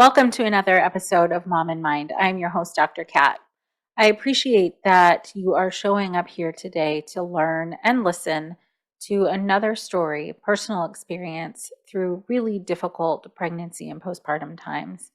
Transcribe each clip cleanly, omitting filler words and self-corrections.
Welcome to another episode of Mom in Mind. I'm your host, Dr. Kat. I appreciate that you are showing up here today to learn and listen to another story, personal experience through really difficult pregnancy and postpartum times.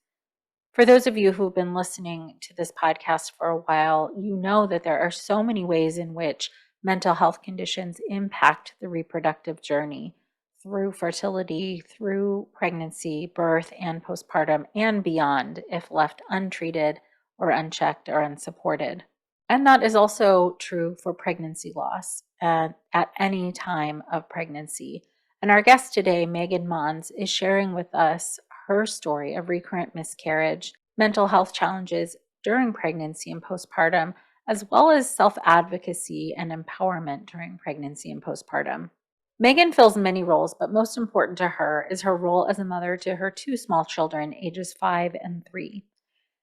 For those of you who've been listening to this podcast for a while, you know that there are so many ways in which mental health conditions impact the reproductive journey through fertility, through pregnancy, birth, and postpartum, and beyond if left untreated or unchecked or unsupported. And that is also true for pregnancy loss at any time of pregnancy. And our guest today, Megan Mons, is sharing with us her story of recurrent miscarriage, mental health challenges during pregnancy and postpartum, as well as self-advocacy and empowerment during pregnancy and postpartum. Megan fills many roles, but most important to her is her role as a mother to her two small children, ages 5 and 3.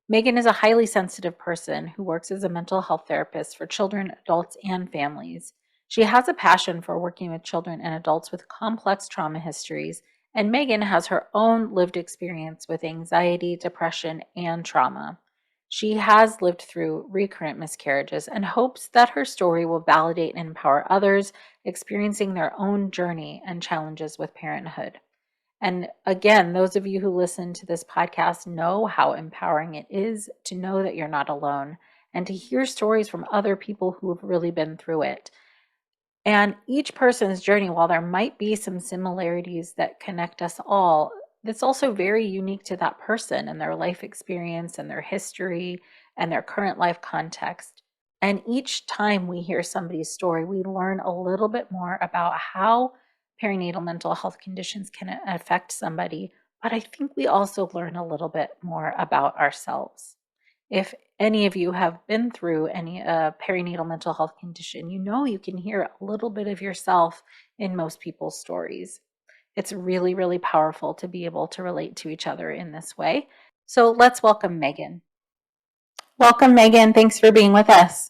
Megan is a highly sensitive person who works as a mental health therapist for children, adults, and families. She has a passion for working with children and adults with complex trauma histories, and Megan has her own lived experience with anxiety, depression, and trauma. She has lived through recurrent miscarriages and hopes that her story will validate and empower others experiencing their own journey and challenges with parenthood. And again, those of you who listen to this podcast know how empowering it is to know that you're not alone and to hear stories from other people who have really been through it. And each person's journey, while there might be some similarities that connect us all, that's also very unique to that person and their life experience and their history and their current life context. And each time we hear somebody's story, we learn a little bit more about how perinatal mental health conditions can affect somebody. But I think we also learn a little bit more about ourselves. If any of you have been through any perinatal mental health condition, you know you can hear a little bit of yourself in most people's stories. It's really, really powerful to be able to relate to each other in this way. So let's welcome Megan. Welcome, Megan. Thanks for being with us.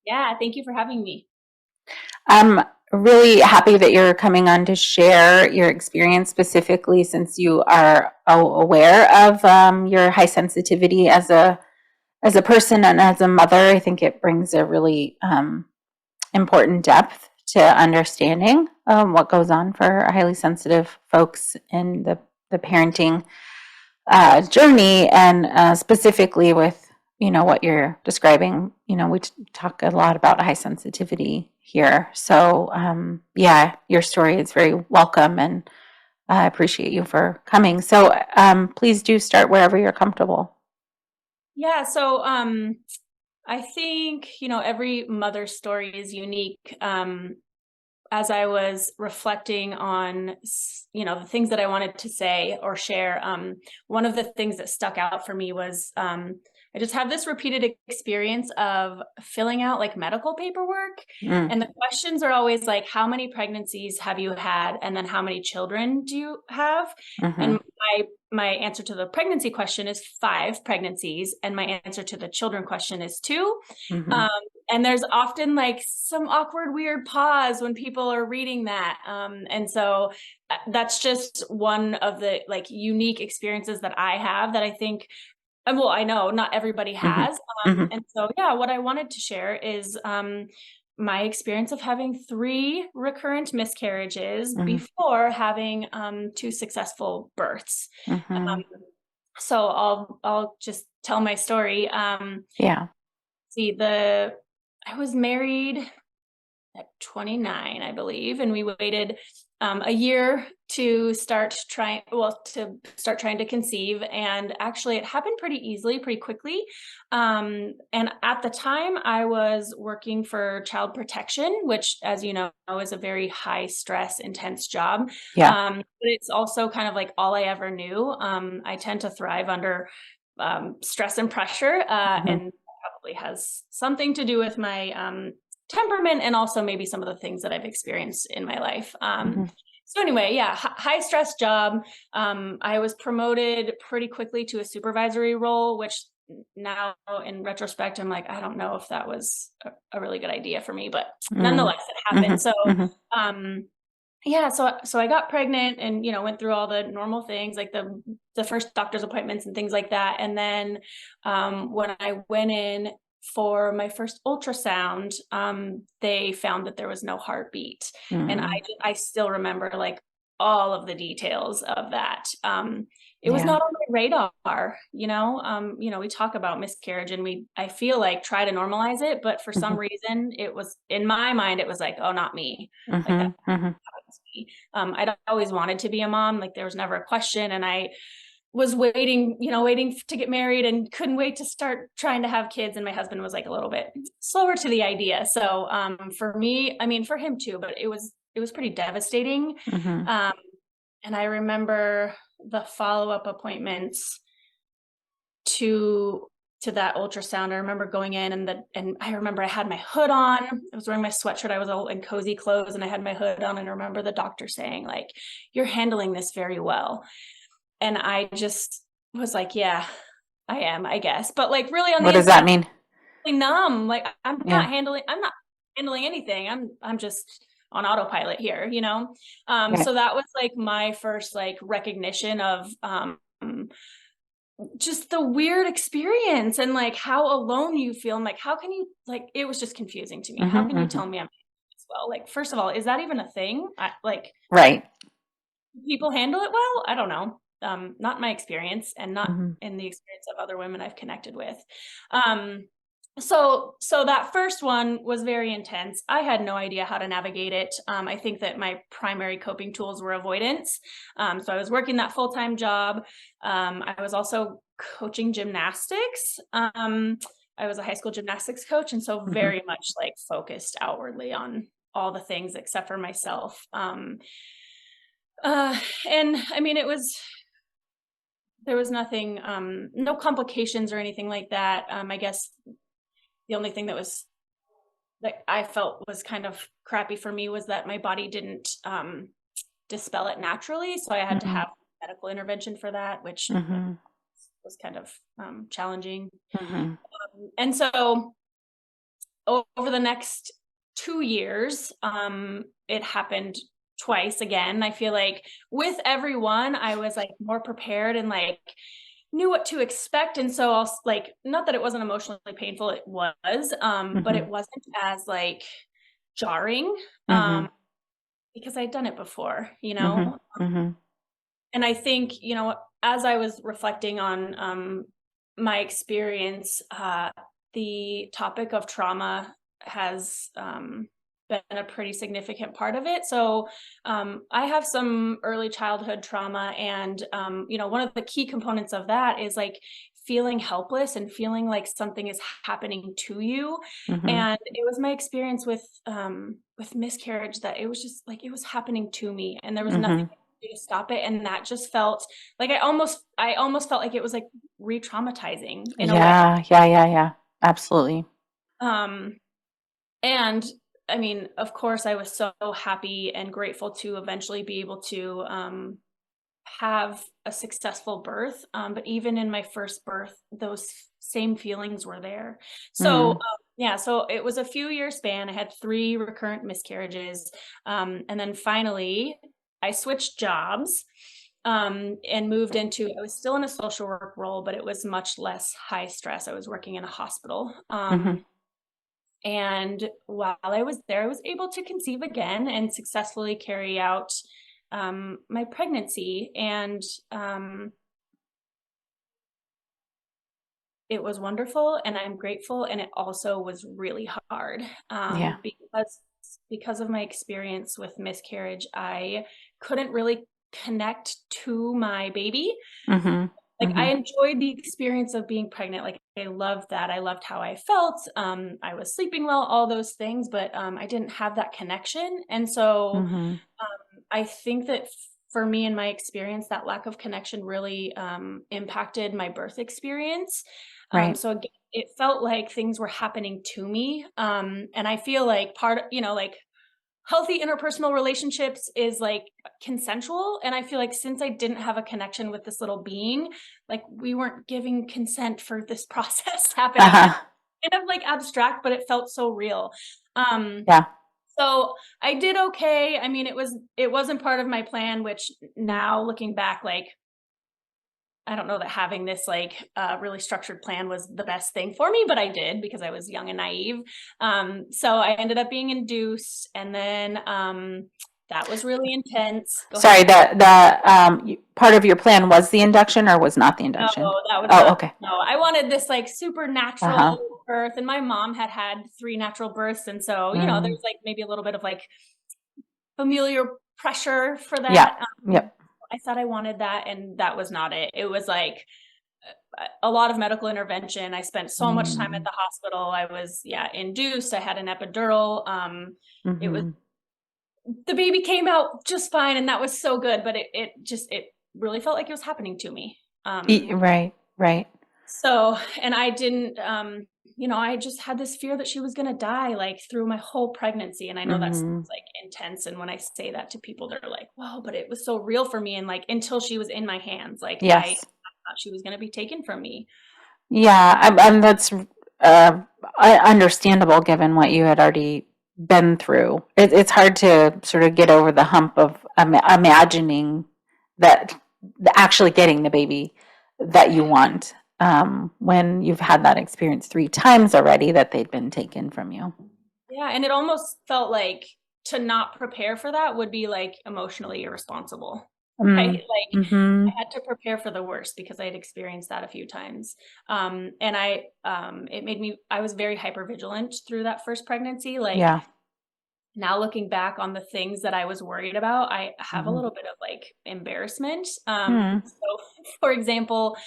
Yeah, thank you for having me. I'm really happy that you're coming on to share your experience specifically since you are aware of your high sensitivity as a person and as a mother. I think it brings a really important depth to understanding what goes on for highly sensitive folks in the parenting journey, and specifically with what you're describing. We talk a lot about high sensitivity here, so yeah, your story is very welcome, and I appreciate you for coming. So please do start wherever you're comfortable. Yeah, so I think, every mother's story is unique. As I was reflecting on, the things that I wanted to say or share, one of the things that stuck out for me was I just have this repeated experience of filling out like medical paperwork. And the questions are always like, how many pregnancies have you had? And then how many children do you have? Mm-hmm. And my answer to the pregnancy question is 5 pregnancies. And my answer to the children question is 2. Mm-hmm. And there's often like some awkward, weird pause when people are reading that. And so that's just one of the like unique experiences that I have that I think, well, I know not everybody has. And so, yeah, what I wanted to share is my experience of having 3 recurrent miscarriages before having 2 successful births. So I'll just tell my story. Yeah. See, I was married at 29, I believe, and we waited a year to start trying to conceive. And actually it happened pretty easily, pretty quickly. And at the time I was working for child protection, which, as you know, is a very high stress, intense job. Yeah. But it's also kind of like all I ever knew. I tend to thrive under stress and pressure, and probably has something to do with my temperament and also maybe some of the things that I've experienced in my life. So anyway, yeah, high stress job. I was promoted pretty quickly to a supervisory role, which now in retrospect, I'm like, I don't know if that was a really good idea for me, but nonetheless, it happened. So, Yeah, so I got pregnant and, went through all the normal things, like the first doctor's appointments and things like that. And then when I went in for my first ultrasound, they found that there was no heartbeat. And Mm. I still remember like all of the details of that. It was Yeah. not on my radar, we talk about miscarriage and I feel like try to normalize it, but for some Mhm. reason it was in my mind, it was like, oh, not me. Like that Mhm. Mhm. happens to me. I'd always wanted to be a mom. Like there was never a question. And I was waiting to get married and couldn't wait to start trying to have kids. And my husband was like a little bit slower to the idea. So for me, I mean, for him too, but it was pretty devastating. Mhm. Um, and I remember the follow-up appointments to to that ultrasound. I remember going in and I remember I had my hood on. I was wearing my sweatshirt. I was all in cozy clothes and I had my hood on. And I remember the doctor saying, like, "You're handling this very well." And I just was like, "Yeah, I am, I guess." But like really on What the does inside, that I'm mean? really numb. Like Yeah. I'm not handling anything. I'm just on autopilot here. Right. So that was like my first like recognition of just the weird experience and like how alone you feel. I'm like, how can you like it was just confusing to me. How Mhm. can you tell Mhm. me I'm as well? Like, first of all, is that even a thing? Like Right. people handle it well? I don't know. Not my experience and not Mhm. in the experience of other women I've connected with. Um so that first one was very intense. I had no idea how to navigate it. I think that my primary coping tools were avoidance. So I was working that full-time job. I was also coaching gymnastics. I was a high school gymnastics coach, and so Mhm. very much like focused outwardly on all the things except for myself. Uh, and I mean, there was nothing, no complications or anything like that. I guess the only thing that I felt was kind of crappy for me was that my body didn't dispel it naturally. So I had to Mhm. have medical intervention for that, which Mhm. was kind of challenging. Mhm. And so over the next 2 years, it happened twice again. I feel like with everyone, I was like more prepared and like knew what to expect. And so I'll like, not that it wasn't emotionally painful, it was, but it Mhm. wasn't as like jarring, um, Mhm. because I'd done it before, Mhm. Mhm. and I think, as I was reflecting on my experience, the topic of trauma has been a pretty significant part of it. So I have some early childhood trauma, and one of the key components of that is like feeling helpless and feeling like something is happening to you. Mhm. And it was my experience with miscarriage that it was just like it was happening to me, and there was nothing Mhm. to stop it. And that just felt like I almost felt like it was like re-traumatizing in a way. Yeah. Yeah. Yeah. Yeah. Absolutely. Um and I mean, of course I was so happy and grateful to eventually be able to have a successful birth. But even in my first birth, those same feelings were there. So Mhm. yeah, so it was a few year span. I had 3 recurrent miscarriages. And then finally I switched jobs and moved into, I was still in a social work role, but it was much less high stress. I was working in a hospital. Mhm. And while I was there, I was able to conceive again and successfully carry out my pregnancy. And um, it was wonderful, and I'm grateful. And it also was really hard Yeah. because of my experience with miscarriage. I couldn't really connect to my baby. Mhm. Like I Mhm. enjoyed the experience of being pregnant. Like I loved that. I loved how I felt. I was sleeping well, all those things, but I didn't have that connection. And so Mhm. I think that for me and my experience, that lack of connection really impacted my birth experience. Right. So again, it felt like things were happening to me. And I feel like like healthy interpersonal relationships is like consensual. And I feel like since I didn't have a connection with this little being, like we weren't giving consent for this process happening. And Uh-huh. kind of like abstract, but it felt so real. Um, Yeah. So I did okay. I mean, it wasn't part of my plan, which now looking back, like, I don't know that having this like really structured plan was the best thing for me, but I did because I was young and naive. So I ended up being induced, and then that was really intense. Go ahead. Sorry, part of your plan was the induction or was not the No, induction? that was Oh, not. okay. No, I wanted this like Uh-huh. supernatural birth, and my mom had had 3 natural births, and so Mm. there's like maybe a little bit of like familiar pressure for Yeah. that. Yep. I thought I wanted that, and that was not it. It was like a lot of medical intervention. I spent so much time at Mm. the hospital. I was, yeah, induced. I had an epidural. It was Mm-hmm. the baby came out just fine, and that was so good. But it really felt like it was happening to me. Right, right. So, and I didn't, I just had this fear that she was gonna die like through my whole pregnancy. And I know that's Mm-hmm. like intense. And when I say that to people, they're like, "Whoa!" But it was so real for me. And like until she was in my hands, like I Yes. thought she was gonna be taken from me. Yeah, and that's understandable given what you had already been through. It's hard to sort of get over the hump of imagining that actually getting the baby that you want when you've had that experience 3 times already that they'd been taken from you. Yeah, and it almost felt like to not prepare for that would be like emotionally irresponsible, right? Mm. Like Mm-hmm. I had to prepare for the worst because I had experienced that a few times. And it made me, I was very hyper vigilant through that first pregnancy. Like Yeah. now looking back on the things that I was worried about, I have a Mm-hmm. little bit of like embarrassment. Mm. So for example,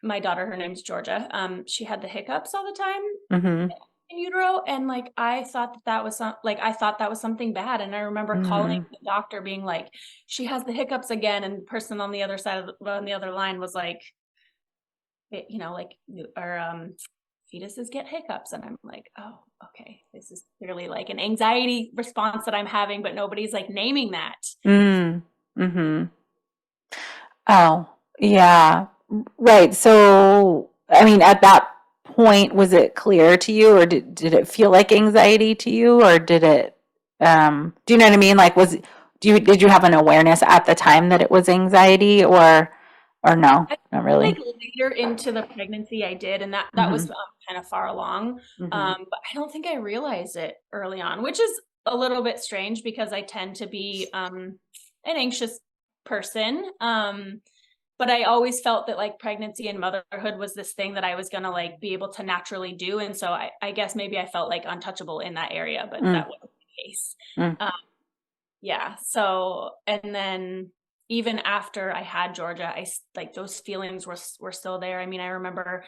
my daughter, her name's Georgia. She had the hiccups all the time Mm-hmm. in utero, and like I thought that was I thought that was something bad. And I remember calling Mm-hmm. the doctor being like, she has the hiccups again, and the person on the other side of on the other line was like, like our fetuses get hiccups. And I'm like, oh, okay, this is clearly like an anxiety response that I'm having, but nobody's like naming that. Mm. Mm-hmm. Oh, yeah. Right. So, I mean, at that point, was it clear to you, or did it feel like anxiety to you, or did it, do you know what I mean? Like, did you have an awareness at the time that it was anxiety, or no, I not like really? later into the pregnancy I did, and that was Mm-hmm. kind of far along. Mm-hmm. But I don't think I realized it early on, which is a little bit strange because I tend to be an anxious person. But I always felt that like pregnancy and motherhood was this thing that I was gonna like be able to naturally do. And so I guess maybe I felt like untouchable in that area, but Mm. that wasn't the case. Mm. Um, yeah. So, and then even after I had Georgia, like those feelings were still there. I mean, I remember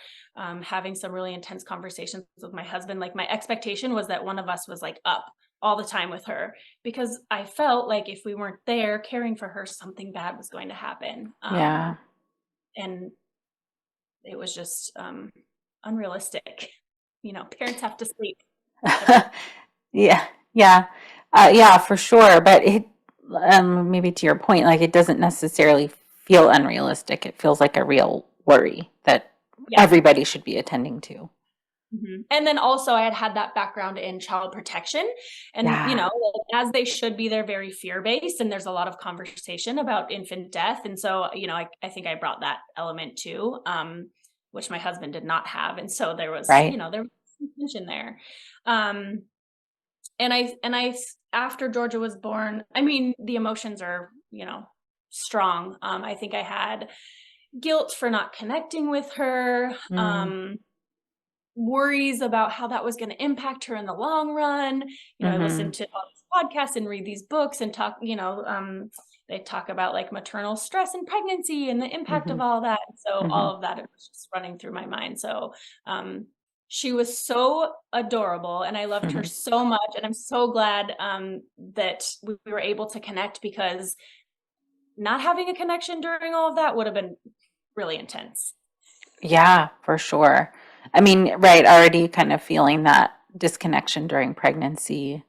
having some really intense conversations with my husband. Like my expectation was that one of us was like up all the time with her because I felt like if we weren't there caring for her, something bad was going to happen. Yeah. And it was just unrealistic. Parents have to sleep every. Yeah. Yeah. Yeah, for sure. But maybe to your point, like it doesn't necessarily feel unrealistic. It feels like a real worry that Yeah. everybody should be attending to. And then also I had had that background in child protection, and, Yeah. as they should be, they're very fear-based, and there's a lot of conversation about infant death. And so, I think I brought that element too, which my husband did not have. And so Right. there was some tension there. Um, and after Georgia was born, I mean, the emotions are, strong. I think I had guilt for not connecting with her. Mm. Worries about how that was going to impact her in the long run. I Mm-hmm. listened to all these podcasts and read these books and talk, they talk about like maternal stress and pregnancy and the impact Mm-hmm. of all that. So Mm-hmm. all of that, it was just running through my mind. So um, she was so adorable and I loved her so much. And I'm so glad that we were able to connect, because not having a connection during all of that would have been really intense. Yeah, for sure. I mean, right, already kind of feeling that disconnection during pregnancy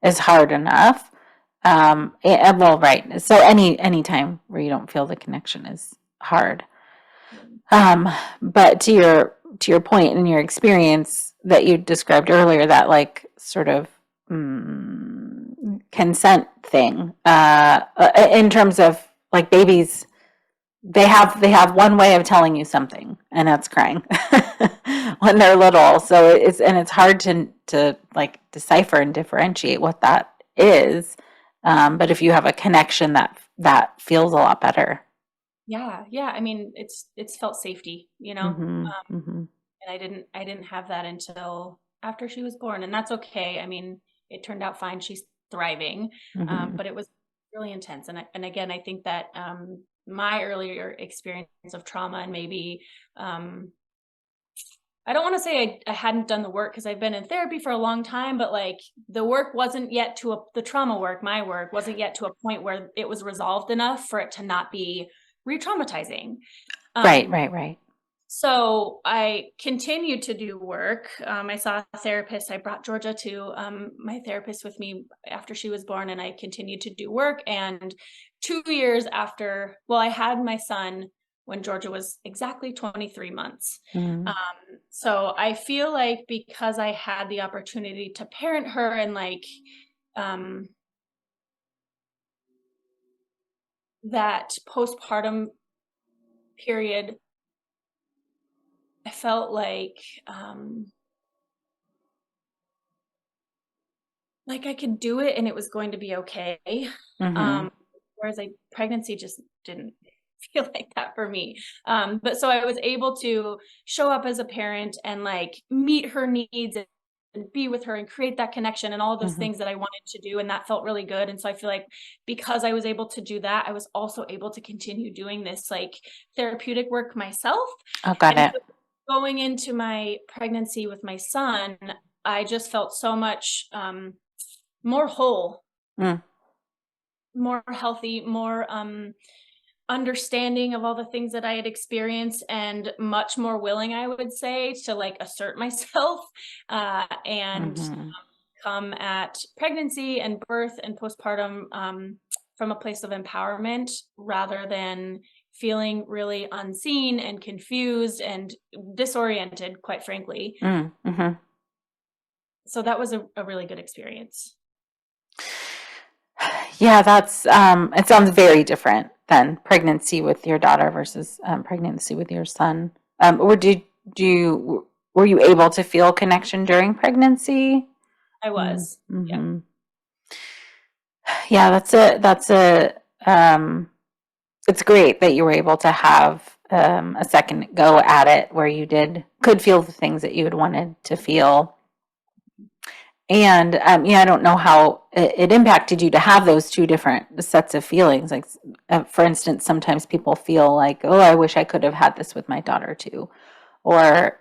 is hard enough. Well, right. So any time where you don't feel the connection is hard. Um, but to your point and your experience that you described earlier, that like sort of consent thing, in terms of like babies, they have one way of telling you something, and that's crying when they're little. So it's hard to like decipher and differentiate what that is. But if you have a connection, that feels a lot better. Yeah, yeah. I mean, it's felt safety, Mm-hmm. Mm-hmm. and I didn't have that until after she was born, and that's okay. I mean, it turned out fine. She's thriving, Mm-hmm. but it was really intense. And again, I think that my earlier experience of trauma and maybe I don't want to say I hadn't done the work because I've been in therapy for a long time, but like the work wasn't yet the trauma work, my work wasn't yet to a point where it was resolved enough for it to not be re-traumatizing. Right, Um, right, right. so I continued to do work. I saw a therapist. I brought Georgia to my therapist with me after she was born, and I continued to do work. And 2 years after, well, I had my son when Georgia was exactly 23 months. Mm-hmm. Um, so I feel like because I had the opportunity to parent her and like um, that postpartum period, I felt like I could do it and it was going to be okay. Mm-hmm. Um, whereas pregnancy just didn't feel like that for me. But so I was able to show up as a parent and like meet her needs and be with her and create that connection and all those Mm-hmm. things that I wanted to do. And that felt really good. And so I feel like because I was able to do that, I was also able to continue doing this like therapeutic work myself. Oh, got And it. so going into my pregnancy with my son, I just felt so much more whole, Mm, more healthy, more understanding of all the things that I had experienced, and much more willing, I would say, to like assert myself and mm-hmm. come at pregnancy and birth and postpartum from a place of empowerment rather than feeling really unseen and confused and disoriented, quite frankly. Mm-hmm. So that was a really good experience. Yeah, that's it sounds very different than pregnancy with your daughter versus pregnancy with your son. Or do you were you able to feel connection during pregnancy? I was. Yeah. Mm-hmm. Yeah, that's a it's great that you were able to have a second go at it where you could feel the things that you had wanted to feel. And yeah, I don't know how it impacted you to have those two different sets of feelings. Like, for instance, sometimes people feel like, "Oh, I wish I could have had this with my daughter too," or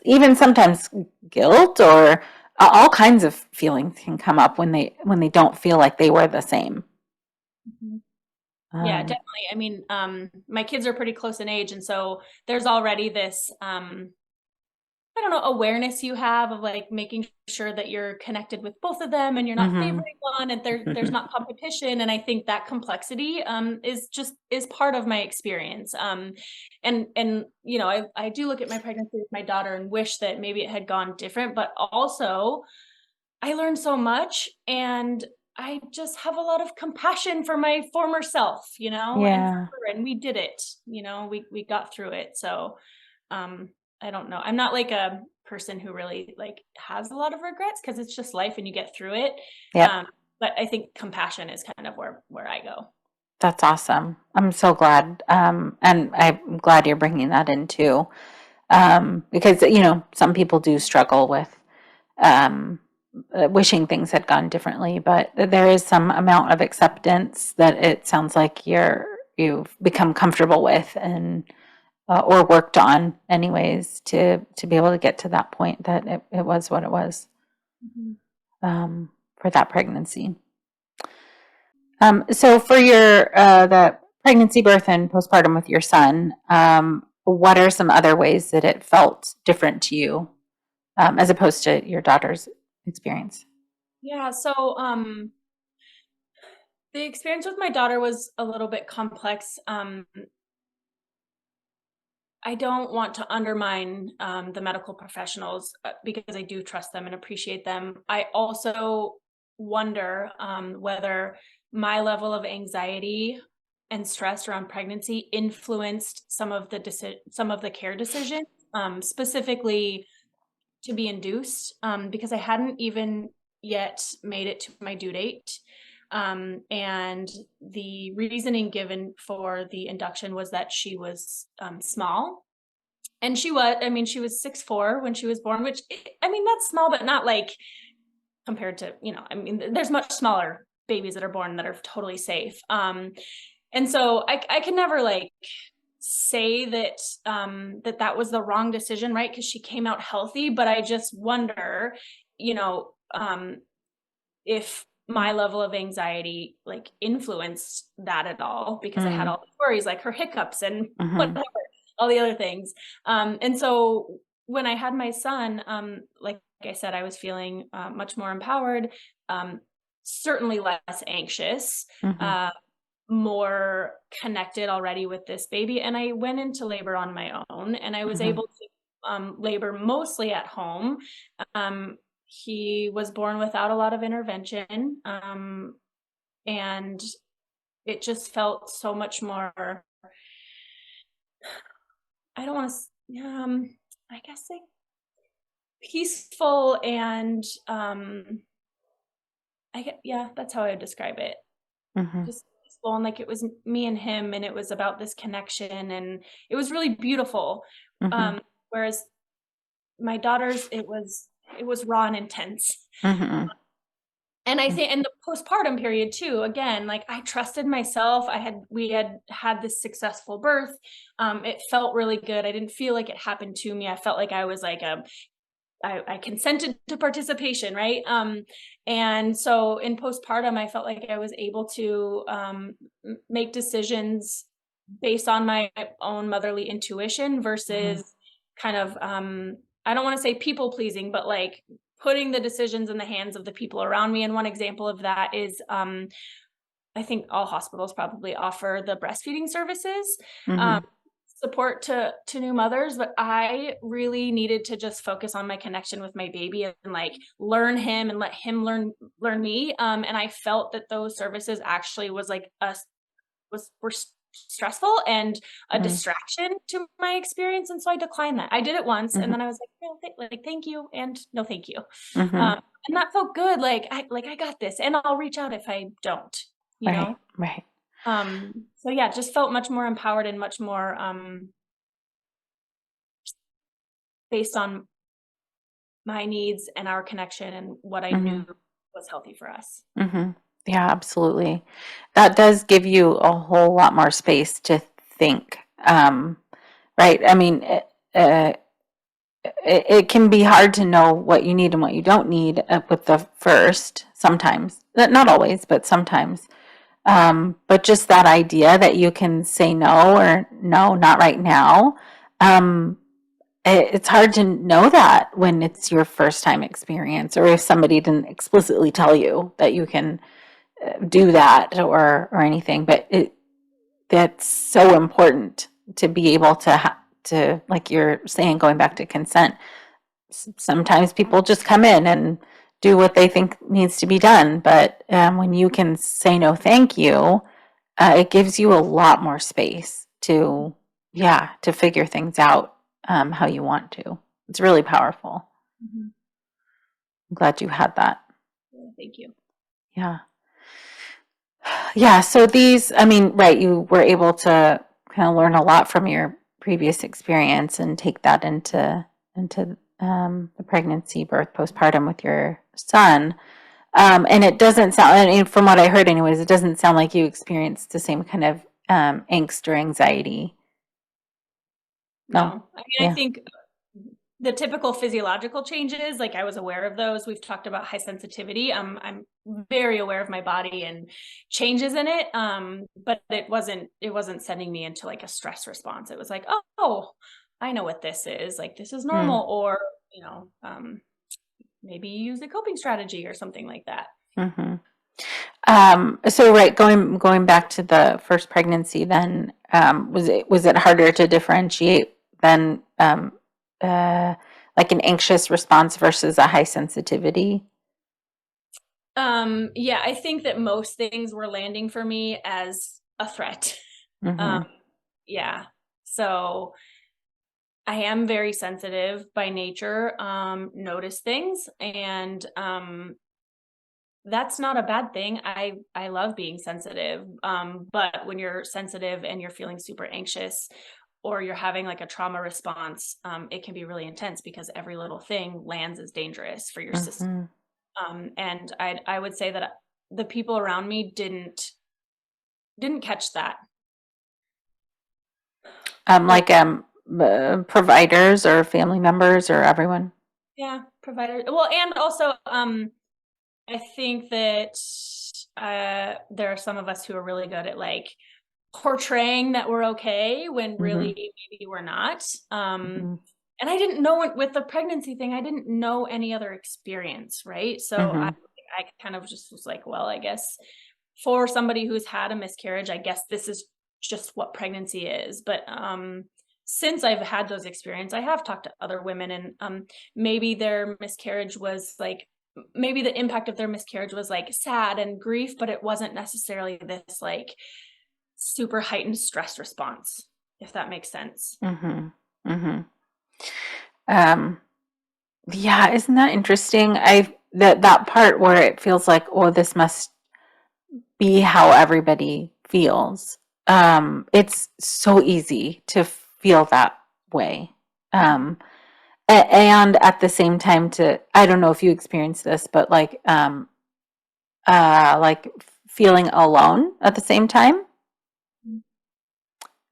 even sometimes guilt or all kinds of feelings can come up when they don't feel like they were the same. Mhm. Yeah, Um, definitely. I mean, my kids are pretty close in age, and so there's already this, I don't know, awareness you have of like making sure that you're connected with both of them and you're not mhm. favoring one and there's not competition. And I think that complexity is part of my experience. And I do look at my pregnancy with my daughter and wish that maybe it had gone different, but also I learned so much and I just have a lot of compassion for my former self, and for Yeah, her, and we did it, we got through it. So, um, I don't know. I'm not like a person who really like has a lot of regrets because it's just life and you get through it. yep. Um, but I think compassion is kind of where I go. That's awesome. I'm so glad. And I'm glad you're bringing that in too. Because, some people do struggle with um, wishing things had gone differently, but there is some amount of acceptance that it sounds like you've become comfortable with and or worked on anyways to be able to get to that point that it was what it was Mhm. for that pregnancy. So for your the pregnancy, birth, and postpartum with your son, what are some other ways that it felt different to you as opposed to your daughter's experience? Yeah. So, the experience with my daughter was a little bit complex. I don't want to undermine the medical professionals because I do trust them and appreciate them. I also wonder whether my level of anxiety and stress around pregnancy influenced some of the care decisions, specifically to be induced, because I hadn't even yet made it to my due date. And the reasoning given for the induction was that she was small. And she was 6'4" when she was born, which, I mean, that's small, but not like compared to, I mean, there's much smaller babies that are born that are totally safe. And so I can never like say that that was the wrong decision, right? Because she came out healthy, but I just wonder, you know, if my level of anxiety like influenced that at all, because I had Mm. all the worries, like her hiccups and Mhm. whatever, all the other things. And so when I had my son, like I said, I was feeling much more empowered, um, certainly less anxious, Mhm. uh, more connected already with this baby. And I went into labor on my own, and I was Mhm. able to labor mostly at home. Um, he was born without a lot of intervention, and it just felt so much more, I don't want to, I guess like peaceful and yeah, that's how I would describe it. Mhm. Just peaceful, and like it was me and him, and it was about this connection, and it was really beautiful. Mhm. Whereas my daughter's, it was raw and intense. Mhm. And I Mhm. think in the postpartum period too, again, like I trusted myself. We had this successful birth. It felt really good. I didn't feel like it happened to me. I felt like I was like I consented to participation, right? And so in postpartum, I felt like I was able to make decisions based on my own motherly intuition Mhm. versus kind of, I don't want to say people pleasing, but like putting the decisions in the hands of the people around me. And one example of that is, I think all hospitals probably offer the breastfeeding services. Um, Mhm. support to new mothers, but I really needed to just focus on my connection with my baby and like learn him and let him learn me. And I felt that those services actually was like a were stressful and a Mhm. distraction to my experience, and so I declined that. I did it once, and Mhm. then I was like, "No, thank you, and no, thank you." Mhm. Um, and that felt good. I got this, and I'll reach out if I don't. You Right. know. Right. So yeah, just felt much more empowered and much more based on my needs and our connection and what I knew Mhm. was healthy for us. Mhm. Yeah, absolutely. That does give you a whole lot more space to think. Right? I mean, it can be hard to know what you need and what you don't need with the first sometimes. Not always, but sometimes. But just that idea that you can say no or no, not right now. Um, it's hard to know that when it's your first time experience or if somebody didn't explicitly tell you that you can do that or anything. But that's so important to be able to, like you're saying, going back to consent. Sometimes people just come in and do what they think needs to be done, but when you can say no thank you, it gives you a lot more space to, yeah, to figure things out how you want to. It's really powerful. Mhm. I'm glad you had that. Yeah, thank you. Yeah. Yeah, so these, I mean, right, you were able to kind of learn a lot from your previous experience and take that into the pregnancy, birth, postpartum with your son. And it doesn't sound, I mean, from what I heard anyways, it doesn't sound like you experienced the same kind of angst or anxiety. No. No, I mean, I Yeah. think the typical physiological changes, like I was aware of those. We've talked about high sensitivity. I'm very aware of my body and changes in it. But it wasn't sending me into like a stress response. It was like, oh, I know what this is. Like this is Mm. normal, or maybe use a coping strategy or something like that. Hmm. So right, going back to the first pregnancy, then was it harder to differentiate than uh, like an anxious response versus a high sensitivity? Yeah, I think that most things were landing for me as a threat. Um, Mm-hmm. yeah. So I am very sensitive by nature, notice things, and that's not a bad thing. I love being sensitive. But when you're sensitive and you're feeling super anxious or you're having like a trauma response, it can be really intense because every little thing lands as dangerous for your system. Mm-hmm. And I would say that the people around me didn't catch that. Like, Like providers or family members or everyone. yeah, provider. Well, and also, I think that there are some of us who are really good at like portraying that we're okay when Mm-hmm. really maybe we're not. Um, Mm-hmm. and I didn't know with the pregnancy thing, I didn't know any other experience, right? So Mm-hmm. I kind of just was like, well, I guess for somebody who's had a miscarriage, I guess this is just what pregnancy is. But since I've had those experiences, I have talked to other women, and maybe their miscarriage was like, maybe the impact of their miscarriage was like sad and grief, but it wasn't necessarily this like super heightened stress response, if that makes sense. Mm-hmm. Mm-hmm. Um, yeah, isn't that interesting? That part where it feels like, oh, this must be how everybody feels. It's so easy to feel that way. Um, and at the same time to, I don't know if you experience this, but like feeling alone at the same time.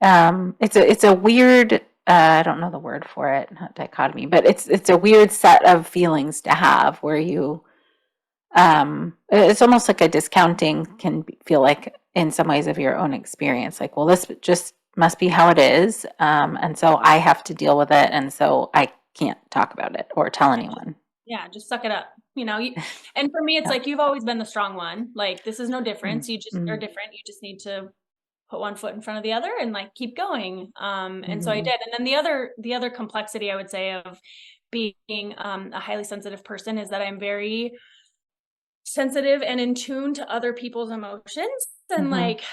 It's a weird, I don't know the word for it, not dichotomy, but it's a weird set of feelings to have where you, it's almost like a discounting can feel like in some ways of your own experience. Like, well, this just must be how it is, and so I have to deal with it, and so I can't talk about it or tell anyone. Yeah, just suck it up. And for me, it's Yeah. like you've always been the strong one. Like this is no difference. You just are Mm-hmm. different. You just need to put one foot in front of the other and like keep going. And so I Mm-hmm. did. And then the other complexity I would say of being a highly sensitive person is that I'm very sensitive and in tune to other people's emotions, and Mm-hmm. like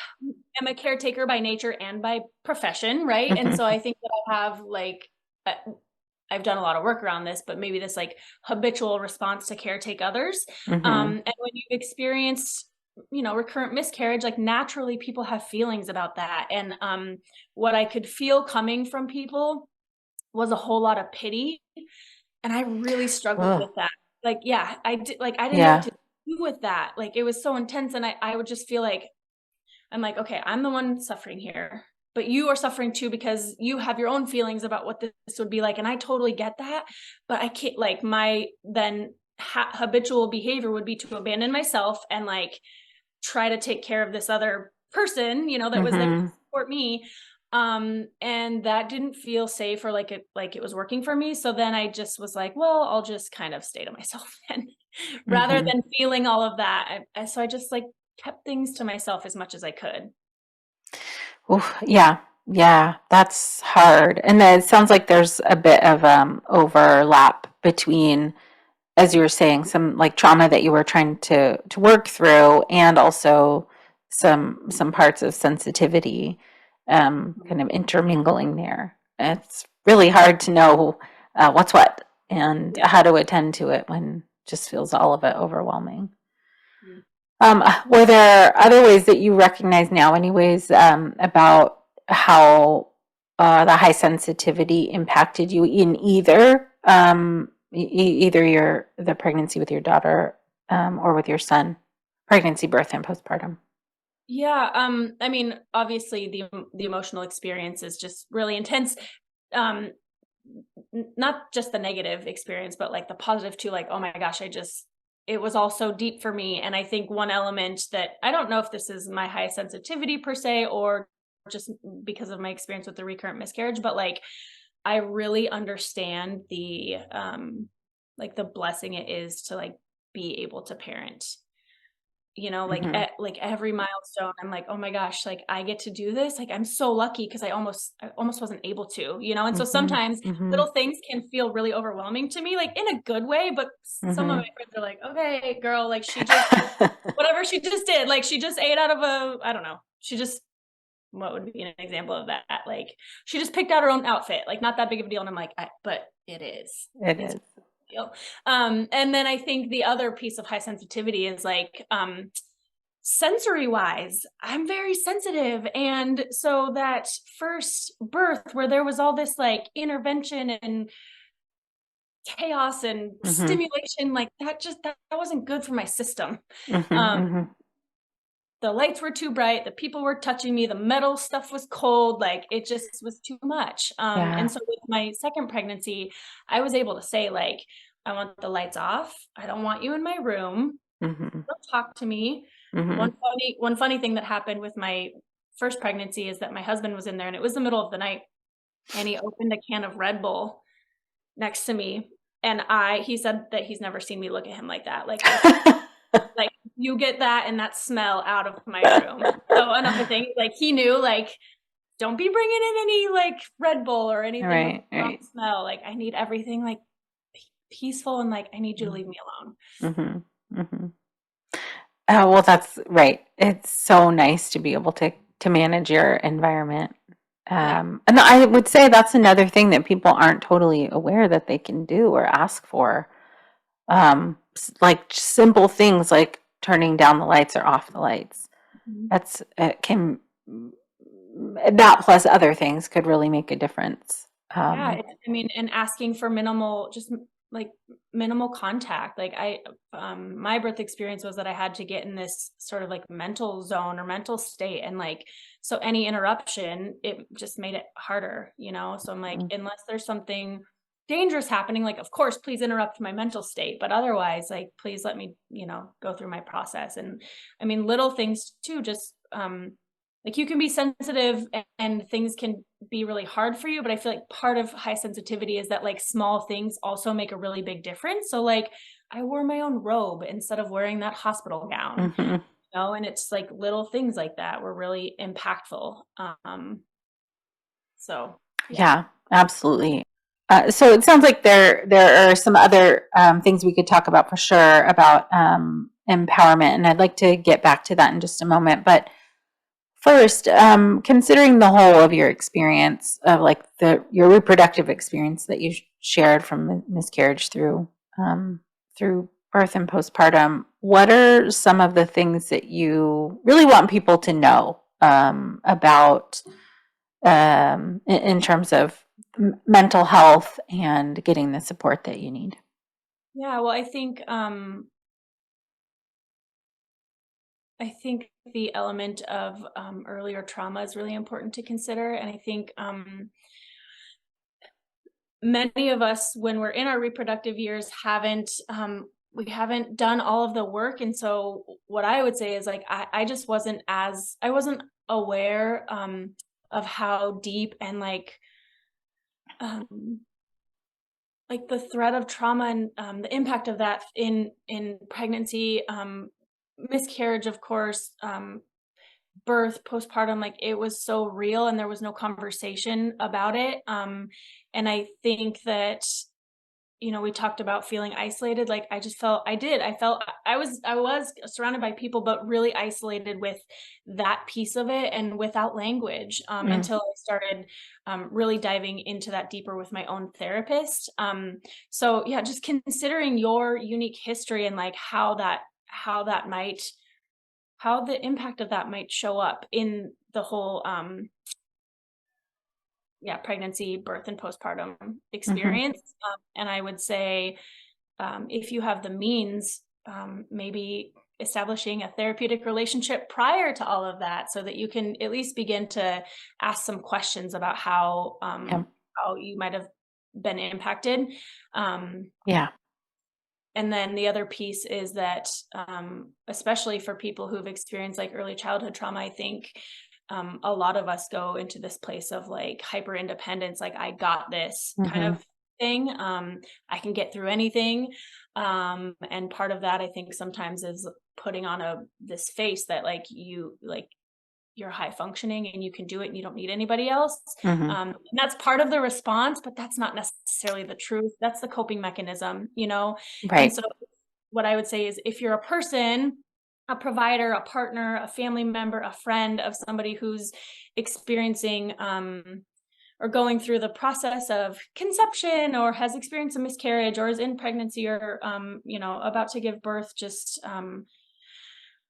I'm a caretaker by nature and by profession, right? And so Mm-hmm. I think that I have like uh, I've done a lot of work around this, but maybe this like habitual response to caretake others. Mm-hmm. And when you've experienced, recurrent miscarriage, like naturally people have feelings about that. And what I could feel coming from people was a whole lot of pity. And I really struggled Oh, with that. Like, yeah, I did, like, I didn't know what yeah. to do with that. Like, it was so intense. And I would just feel like, I'm like, okay, I'm the one suffering here, but you are suffering too because you have your own feelings about what this would be like. And I totally get that. But I can't, like, my then habitual behavior would be to abandon myself and like try to take care of this other person, that was there to Mm-hmm. support me. And that didn't feel safe or like it was working for me. So then I just was like, well, I'll just kind of stay to myself then rather Mm-hmm. than feeling all of that. So I just like kept things to myself as much as I could. Oof, yeah, yeah, that's hard. And then it sounds like there's a bit of overlap between, as you were saying, some like trauma that you were trying to work through, and also some parts of sensitivity, kind of intermingling there. It's really hard to know what's what and Yeah. how to attend to it when just feels all of it overwhelming. Mm. Were there other ways that you recognize now, anyways, about how the high sensitivity impacted you in either either the pregnancy with your daughter or with your son, pregnancy, birth, and postpartum? Yeah, I mean, obviously the emotional experience is just really intense. Um, not just the negative experience, but like the positive too. Like, oh my gosh, it was all so deep for me. And I think one element that I don't know if this is my high sensitivity per se, or just because of my experience with the recurrent miscarriage, but like I really understand like the blessing it is to like be able to parent. Mhm. like every milestone, I'm like, oh my gosh, like I get to do this. Like I'm so lucky because I almost wasn't able to, and so Mhm. sometimes Mhm. little things can feel really overwhelming to me, like in a good way, but some of my Mhm. friends are like, okay, girl, like she just, whatever she just did, like she just ate out of I don't know, she just, what would be an example of that? Like she just picked out her own outfit, like not that big of a deal. And I'm like, but it is. It It's a is. big deal. And then I think the other piece of high sensitivity is like, sensory wise, I'm very sensitive. And so that first birth where there was all this like intervention and chaos and Mhm. stimulation, like that wasn't good for my system. Mhm. Um, Mhm. the lights were too bright, the people were touching me, the metal stuff was cold, like it just was too much. And Yeah. so with my second pregnancy, I was able to say like, I want the lights off. I don't want you in my room. Mhm. Don't talk to me. One Mhm. funny one funny thing that happened with my first pregnancy is that my husband was in there and it was the middle of the night and he opened a can of Red Bull next to me and he said that he's never seen me look at him like that. Like you get that and that smell out of my room. So another thing, like he knew like don't be bringing in any like Red Bull or anything with Right, strong right. smell. Like I need everything like peaceful and like I need you to leave me alone. Mhm. Mhm. Oh, well, that's right. It's so nice to be able to manage your environment. Yeah. And I would say that's another thing that people aren't totally aware that they can do or ask for. Like simple things like turning down the lights or off the lights. Mhm. That's it can that plus other things could really make a difference. Yeah, I mean, and asking for minimal, just like minimal contact. Like my birth experience was that I had to get in this sort of like mental zone or mental state, and like, so any interruption, it just made it harder. So I'm like, Mhm. unless there's something dangerous happening, like, of course, please interrupt my mental state, but otherwise, like, please let me, go through my process. And I mean, little things too, just, like you can be sensitive and things can be really hard for you, but I feel like part of high sensitivity is that like small things also make a really big difference. So like I wore my own robe instead of wearing that hospital gown, Mhm. and it's like little things like that were really impactful. So yeah. Yeah, absolutely. So it sounds like there are some other things we could talk about for sure about empowerment, and I'd like to get back to that in just a moment. But first, considering the whole of your experience of like your reproductive experience that you shared from miscarriage through birth and postpartum, what are some of the things that you really want people to know about in terms of mental health and getting the support that you need? Yeah, well, I think the element of earlier trauma is really important to consider, and I think many of us when we're in our reproductive years we haven't done all of the work. And so what I would say is like I just wasn't aware of how deep and um like the threat of trauma and the impact of that in pregnancy, miscarriage, of course, birth, postpartum, like it was so real and there was no conversation about it. And I think that we talked about feeling isolated. Like I felt I was surrounded by people, but really isolated with that piece of it and without language, Mm. until I started really diving into that deeper with my own therapist. So yeah, just considering your unique history and like how the impact of that might show up in the whole yeah, pregnancy, birth, and postpartum Hmm. experience. And I would say, if you have the means, maybe establishing a therapeutic relationship prior to all of that so that you can at least begin to ask some questions about Yeah. how you might have been impacted. Um, Yeah. and then the other piece is that, especially for people who've experienced like early childhood trauma, I think a lot of us go into this place of like hyper independence, like I got this kind Hmm. of thing. I can get through anything. And part of that I think sometimes is putting on this face that you're high functioning and you can do it and you don't need anybody else. Mhm. And that's part of the response, but that's not necessarily the truth. That's the coping mechanism, you know? And Right. so what I would say is if you're a person, a provider, a partner, a family member, a friend of somebody who's experiencing or going through the process of conception or has experienced a miscarriage or is in pregnancy or about to give birth, just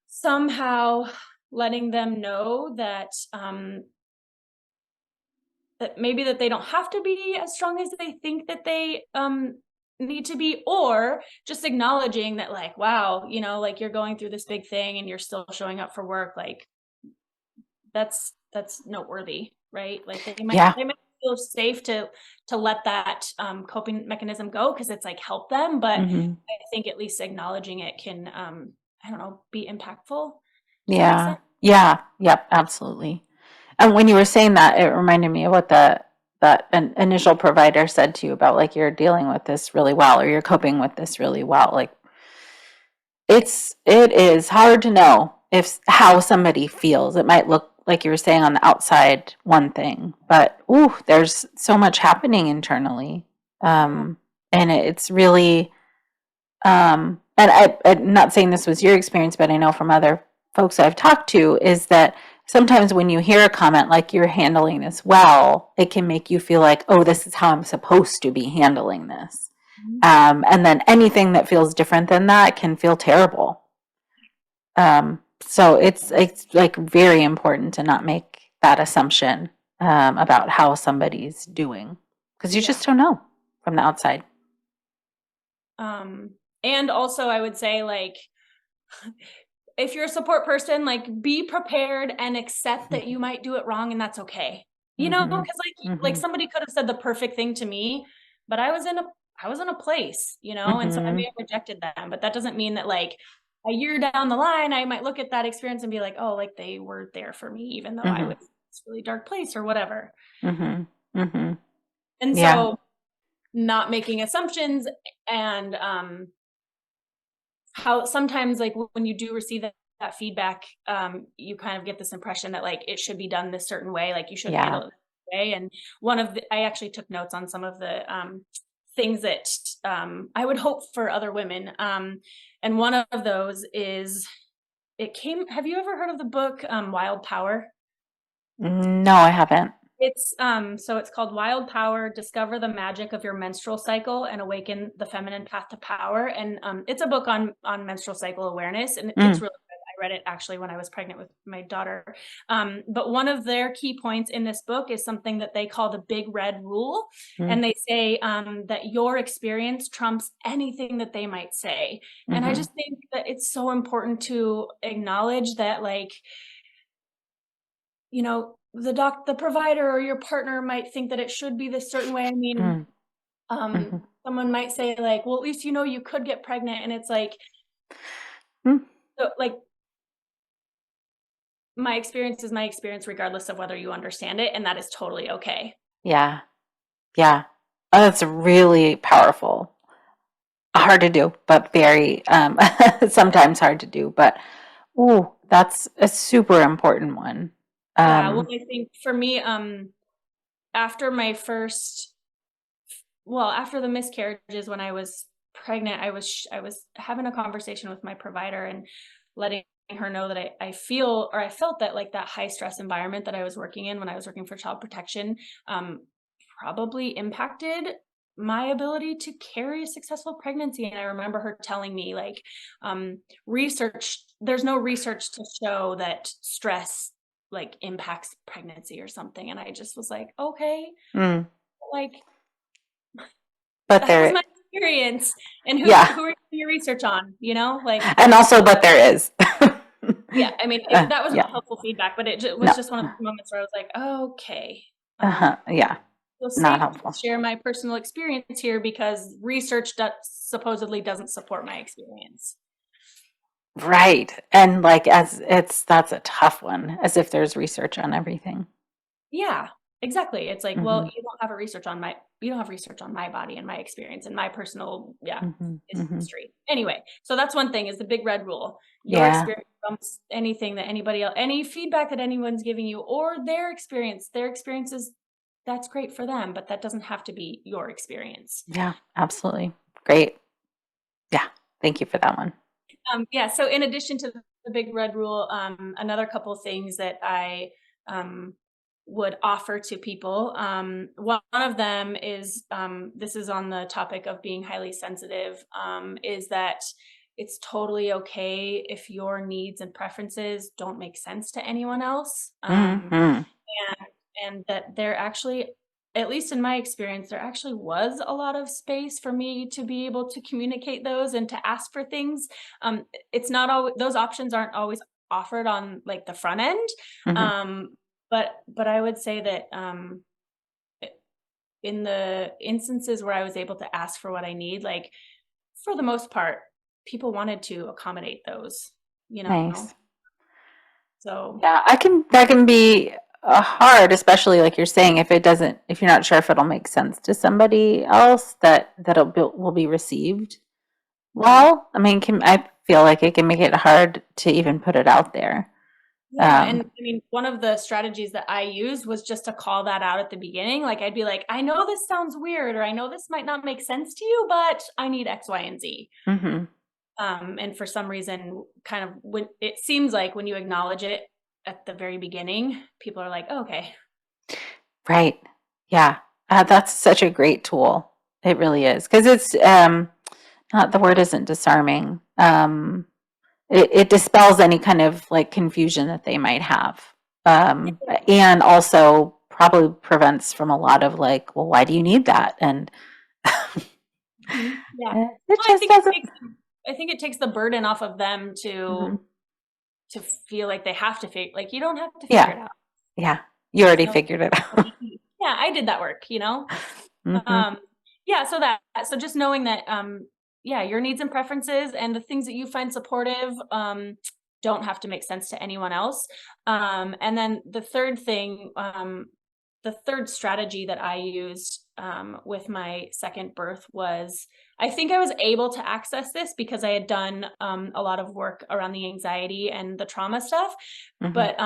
somehow letting them know that maybe that they don't have to be as strong as they think that they need to be, or just acknowledging that like, wow, like you're going through this big thing and you're still showing up for work, like that's noteworthy, right? Like Yeah. they might feel safe to let that coping mechanism go because it's like help them, but Mhm. I think at least acknowledging it can I don't know, be impactful. Does that make Yeah. sense? Yeah. Yep, absolutely. And when you were saying that, it reminded me of what that an initial provider said to you about like you're dealing with this really well or you're coping with this really well. Like it is hard to know if how somebody feels. It might look like you were saying on the outside one thing, but ooh, there's so much happening internally. Yeah. And it's really and I'm not saying this was your experience, but I know from other folks I've talked to is that sometimes when you hear a comment like you're handling this well, it can make you feel like, oh, this is how I'm supposed to be handling this. Mhm. And then anything that feels different than that can feel terrible. So it's like very important to not make that assumption about how somebody's doing because you Yeah. just don't know from the outside. Um, and also I would say like if you're a support person, like be prepared and accept that you might do it wrong and that's okay. Mm-hmm. Because like Mm-hmm. somebody could have said the perfect thing to me, but I was in a place, and so I may Mm-hmm. have rejected them, but that doesn't mean that like a year down the line I might look at that experience and be like, "Oh, like they were there for me even though I Mm-hmm. was in this really dark place or whatever." Mm-hmm. Mm-hmm. And Yeah. so not making assumptions and how sometimes like when you do receive that feedback, you kind of get this impression that like it should be done this certain way, like you should Yeah. handle it this way. And I actually took notes on some of the things that I would hope for other women. And one of those is have you ever heard of the book Wild Power? No, I haven't. It's called Wild Power: Discover the Magic of Your Menstrual Cycle and Awaken the Feminine Path to Power. And it's a book on menstrual cycle awareness, and it's Mm, really good. I read it actually when I was pregnant with my daughter. But one of their key points in this book is something that they call the Big Red Rule, mm, and they say that your experience trumps anything that they might say. And I mhm, just think that it's so important to acknowledge that, like, the provider or your partner might think that it should be this certain way. I mean, mm, mhm, someone might say like, "Well, at least you could get pregnant," and it's like, mm. so, like, my experience is my experience regardless of whether you understand it, and that is totally okay. Yeah, yeah. Oh, that's really powerful. Hard to do, but very sometimes hard to do. But ooh, that's a super important one. Yeah, well, Um, I think for me, after my after the miscarriages when I was pregnant, I was having a conversation with my provider and letting her know that I felt that like that high stress environment that I was working in when I was working for child protection um, probably impacted my ability to carry a successful pregnancy. And I remember her telling me like there's no research to show that stress like impacts pregnancy or something. And I just was like, okay, mm, like but that was there, my experience, and yeah, who are you doing your research on, like and also, but there is. yeah, I mean, that was Yeah, not helpful feedback, but was no, just one of those moments where I was like, "Okay, uh-huh, yeah, feel not safe to helpful. share my personal experience here because research that supposedly doesn't support my experience." Right. And like as it's that's a tough one, as if there's research on everything. Yeah. Exactly. It's like, well, Mm-hmm. you don't have research on my body and my experience and my personal, Mm-hmm. Mm-hmm. history. Anyway, so that's one thing is the big red rule. Your Yeah. experience trumps anything that anybody else, any feedback that anyone's giving you or their experiences, that's great for them, but that doesn't have to be your experience. Yeah, absolutely. Great. Yeah. Thank you for that one. Yeah, so in addition to the big red rule, another couple things that I um, would offer to people. One of them is this is on the topic of being highly sensitive, is that it's totally okay if your needs and preferences don't make sense to anyone else. Mm-hmm. And that there actually, at least in my experience, there actually was a lot of space for me to be able to communicate those and to ask for things. It's not always, those options aren't always offered on like the front end. Mm-hmm. Um, but I would say that in the instances where I was able to ask for what I need, like for the most part, people wanted to accommodate those, you know. Nice. So Yeah, that can be hard, especially like you're saying, if you're not sure if it'll make sense to somebody else, will be received mhm. well. I mean, I feel like it can make it hard to even put it out there. Yeah, and Um, I mean, one of the strategies that I used was just to call that out at the beginning. Like, I'd be like, I know this sounds weird, or I know this might not make sense to you, but I need X, Y, and Z. mhm. And for some reason, kind of when it seems like when you acknowledge it at the very beginning, people are like, oh, okay. Right. Yeah. That's such a great tool. It really is. Because it's not the word isn't disarming. It dispels any kind of like confusion that they might have. And also probably prevents from a lot of like, well, why do you need that? And Mhm. Yeah. it Well, just doesn't. I think it takes the burden off of them Mhm. to feel like they have to figure, like, you don't have to figure Yeah. it out. Yeah. You There's already no, figured it out. yeah, I did that work, you know? Hmm. Um, yeah, so just knowing that, yeah, your needs and preferences and the things that you find supportive, don't have to make sense to anyone else. And then the third strategy that I used with my second birth was, I think I was able to access this because I had done a lot of work around the anxiety and the trauma stuff, Hmm. but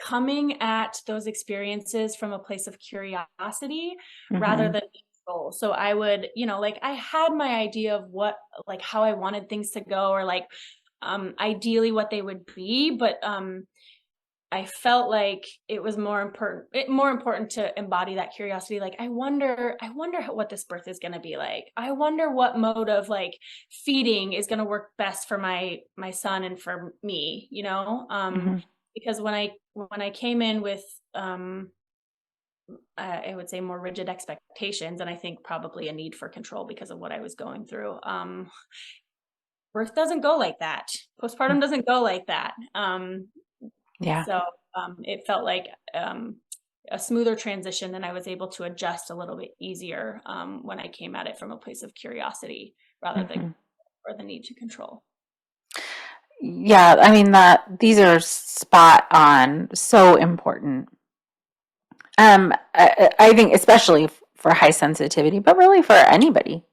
coming at those experiences from a place of curiosity rather Hmm. than control. So I would, like I had my idea of what, like how I wanted things to go, or like ideally what they would be, but I felt like it was more important to embody that curiosity. Like, I wonder what this birth is going to be like. I wonder what mode of like feeding is going to work best for my son and for me, Hmm. because when I came in with, I would say more rigid expectations, and I think probably a need for control because of what I was going through. Birth doesn't go like that. Postpartum doesn't go like that. Yeah. So, it felt like, a smoother transition, and I was able to adjust a little bit easier, when I came at it from a place of curiosity rather than Hmm. or the need to control. Yeah. I mean that these are spot on, so important. I think especially for high sensitivity, but really for anybody,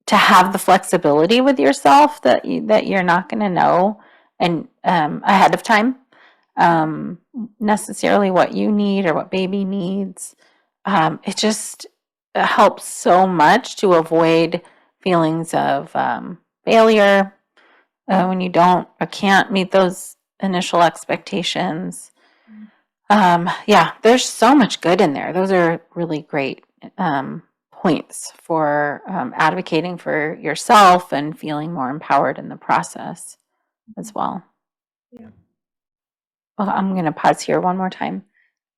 to have the flexibility with yourself that you're not going to know and ahead of time Mhm. um, necessarily what you need or what baby needs. It just helps so much to avoid feelings of failure when you don't or can't meet those initial expectations. Yeah, there's so much good in there. Those are really great points for advocating for yourself and feeling more empowered in the process as well. Yeah. Well, I'm going to pause here one more time.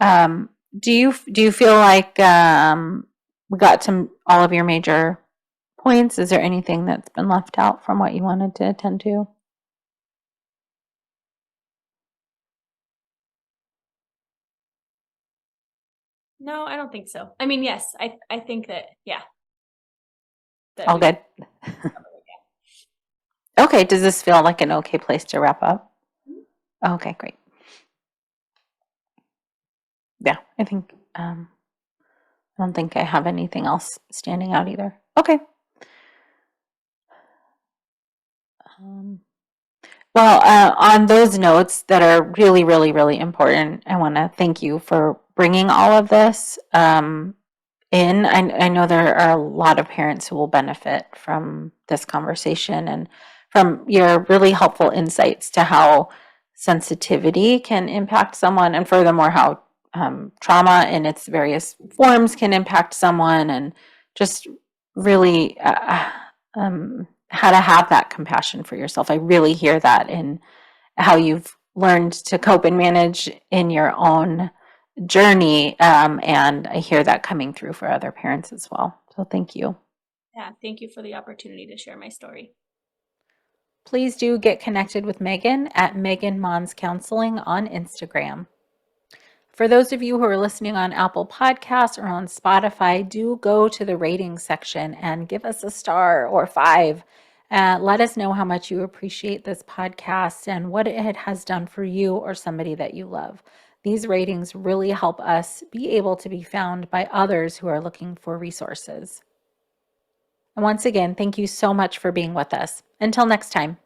Um, do you feel like we got to all of your major points? Is there anything that's been left out from what you wanted to attend to? No, I don't think so. I mean, yes, I think that, yeah, that All we good. Okay. Does this feel like an okay place to wrap up? Okay, great. Yeah, I don't think I have anything else standing out either. Okay. Um, well, on those notes that are really, really, really important, I want to thank you for bringing all of this in. I know there are a lot of parents who will benefit from this conversation and from your really helpful insights to how sensitivity can impact someone, and furthermore, how trauma in its various forms can impact someone, and just really how to have that compassion for yourself. I really hear that in how you've learned to cope and manage in your own journey. And I hear that coming through for other parents as well. So thank you. Yeah, thank you for the opportunity to share my story. Please do get connected with Megan at Megan Mons Counseling on Instagram. For those of you who are listening on Apple Podcasts or on Spotify, do go to the ratings section and give us a star or 5. Let us know how much you appreciate this podcast and what it has done for you or somebody that you love. These ratings really help us be able to be found by others who are looking for resources. And once again, thank you so much for being with us. Until next time.